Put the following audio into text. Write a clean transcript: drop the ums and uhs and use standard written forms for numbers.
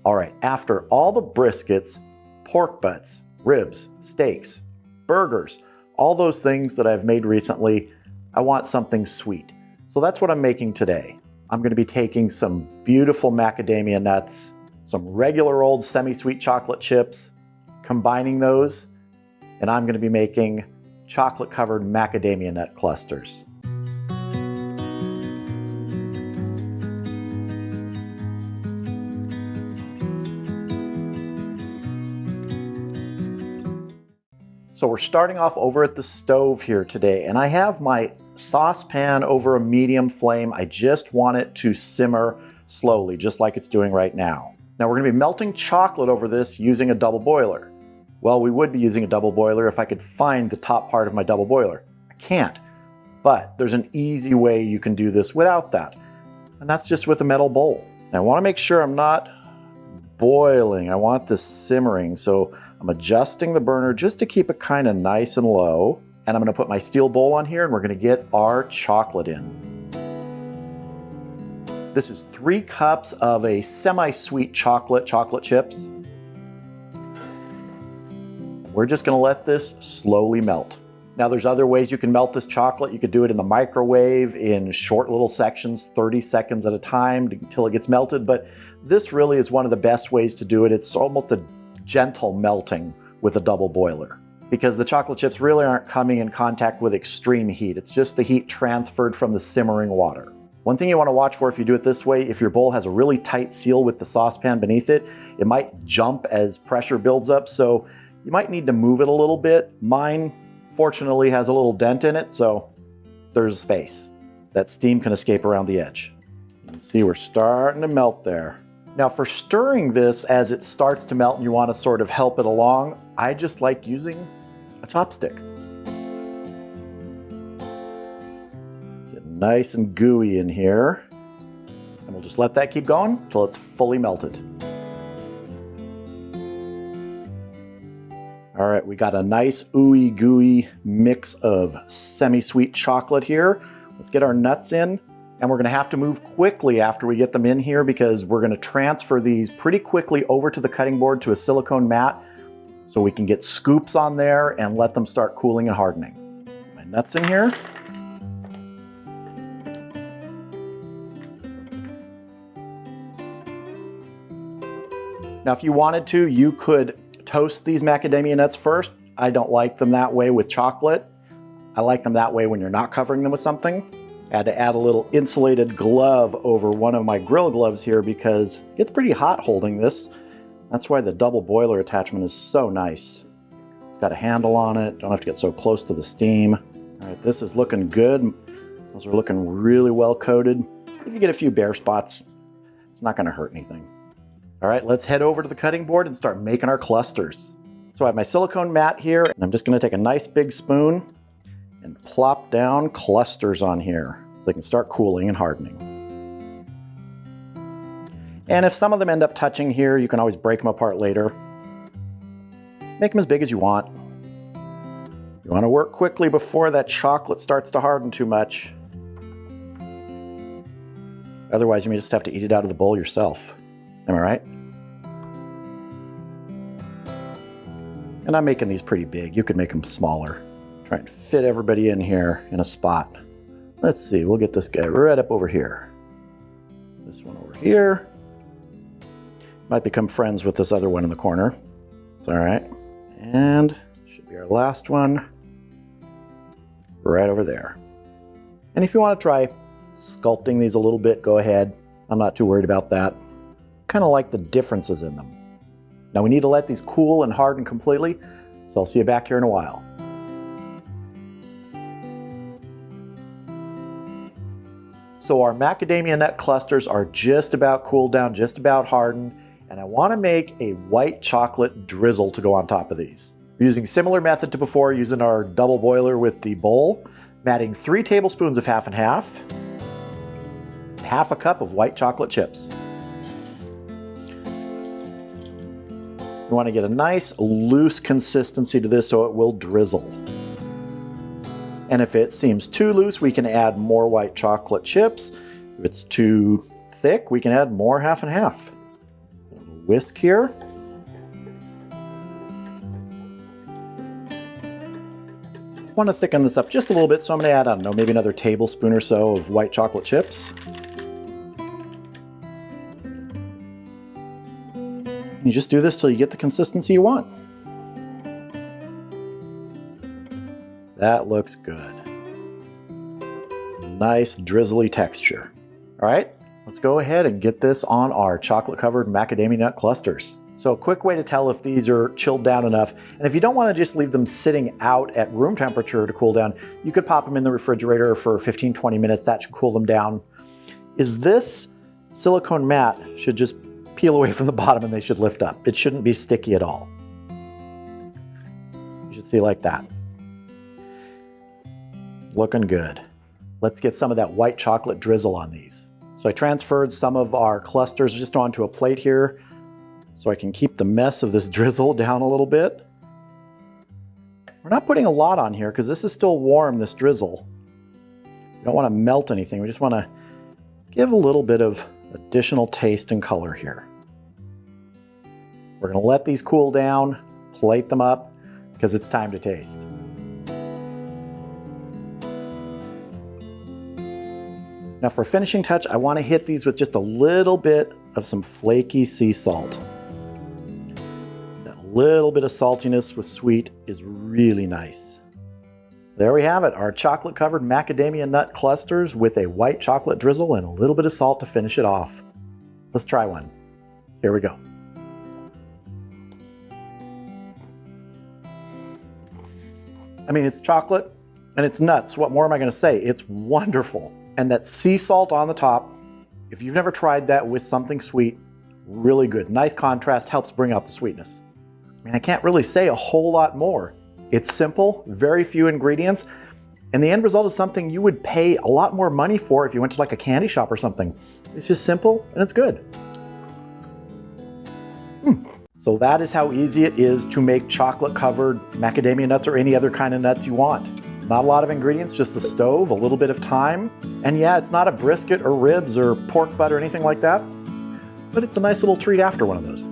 All right, after all the briskets, pork butts, ribs, steaks, burgers, all those things that I've made recently, I want something sweet. So that's what I'm making today. I'm going to be taking some beautiful macadamia nuts, some regular old semi-sweet chocolate chips, combining those, and I'm going to be making chocolate-covered macadamia nut clusters. So we're starting off over at the stove here today, and I have my saucepan over a medium flame. I just want it to simmer slowly, just like it's doing right now. Now we're gonna be melting chocolate over this using a double boiler. Well, we would be using a double boiler if I could find the top part of my double boiler. I can't, but there's an easy way you can do this without that, and that's just with a metal bowl. Now I wanna make sure I'm not boiling. I want this simmering, so I'm adjusting the burner just to keep it kind of nice and low. And I'm gonna put my steel bowl on here and we're gonna get our chocolate in. This is 3 cups of a semi-sweet chocolate chips. We're just gonna let this slowly melt. Now there's other ways you can melt this chocolate. You could do it in the microwave in short little sections, 30 seconds at a time until it gets melted, but this really is one of the best ways to do it. It's almost a gentle melting with a double boiler because the chocolate chips really aren't coming in contact with extreme heat. It's just the heat transferred from the simmering water. One thing you want to watch for if you do it this way, if your bowl has a really tight seal with the saucepan beneath it, it might jump as pressure builds up, so you might need to move it a little bit. Mine, fortunately, has a little dent in it, so there's space. That steam can escape around the edge. You can see we're starting to melt there. Now for stirring this as it starts to melt and you want to sort of help it along, I just like using a chopstick. Get nice and gooey in here. And we'll just let that keep going until it's fully melted. All right, we got a nice ooey gooey mix of semi-sweet chocolate here. Let's get our nuts in. And we're gonna have to move quickly after we get them in here because we're gonna transfer these pretty quickly over to the cutting board to a silicone mat so we can get scoops on there and let them start cooling and hardening. My nuts in here. Now, if you wanted to, you could toast these macadamia nuts first. I don't like them that way with chocolate. I like them that way when you're not covering them with something. I had to add a little insulated glove over one of my grill gloves here because it gets pretty hot holding this. That's why the double boiler attachment is so nice. It's got a handle on it, don't have to get so close to the steam. All right, this is looking good. Those are looking really well coated. If you get a few bare spots, it's not gonna hurt anything. All right, let's head over to the cutting board and start making our clusters. So I have my silicone mat here, and I'm just gonna take a nice big spoon and plop down clusters on here so they can start cooling and hardening. And if some of them end up touching here, you can always break them apart later. Make them as big as you want. You want to work quickly before that chocolate starts to harden too much. Otherwise, you may just have to eat it out of the bowl yourself. Am I right? And I'm making these pretty big. You could make them smaller. Try and fit everybody in here in a spot. Let's see, we'll get this guy right up over here. This one over here. Might become friends with this other one in the corner. It's all right. And should be our last one. Right over there. And if you want to try sculpting these a little bit, go ahead. I'm not too worried about that. Kind of like the differences in them. Now we need to let these cool and harden completely, so I'll see you back here in a while. So our macadamia nut clusters are just about cooled down, just about hardened, and I want to make a white chocolate drizzle to go on top of these. We're using similar method to before, using our double boiler with the bowl. I'm adding 3 tablespoons of half and half a cup of white chocolate chips. You want to get a nice loose consistency to this so it will drizzle. And if it seems too loose, we can add more white chocolate chips. If it's too thick, we can add more half and half. A whisk here. I want to thicken this up just a little bit, so I'm going to add, I don't know, maybe another tablespoon or so of white chocolate chips. And you just do this till you get the consistency you want. That looks good. Nice drizzly texture. All right, let's go ahead and get this on our chocolate-covered macadamia nut clusters. So a quick way to tell if these are chilled down enough, and if you don't want to just leave them sitting out at room temperature to cool down, you could pop them in the refrigerator for 15-20 minutes. That should cool them down. Is this silicone mat should just peel away from the bottom and they should lift up. It shouldn't be sticky at all. You should see like that. Looking good. Let's get some of that white chocolate drizzle on these. So I transferred some of our clusters just onto a plate here so I can keep the mess of this drizzle down a little bit. We're not putting a lot on here because this is still warm, this drizzle. We don't want to melt anything. We just want to give a little bit of additional taste and color here. We're going to let these cool down, plate them up, because it's time to taste. Now for a finishing touch, I want to hit these with just a little bit of some flaky sea salt. That little bit of saltiness with sweet is really nice. There we have it, our chocolate-covered macadamia nut clusters with a white chocolate drizzle and a little bit of salt to finish it off. Let's try one. Here we go. I mean, it's chocolate and it's nuts. What more am I going to say? It's wonderful. And that sea salt on the top, if you've never tried that with something sweet, really good. Nice contrast, helps bring out the sweetness. I mean, I can't really say a whole lot more. It's simple, very few ingredients, and the end result is something you would pay a lot more money for if you went to like a candy shop or something. It's just simple and it's good. So that is how easy it is to make chocolate-covered macadamia nuts or any other kind of nuts you want. Not a lot of ingredients, just the stove, a little bit of time. And yeah, it's not a brisket or ribs or pork butt or anything like that, but it's a nice little treat after one of those.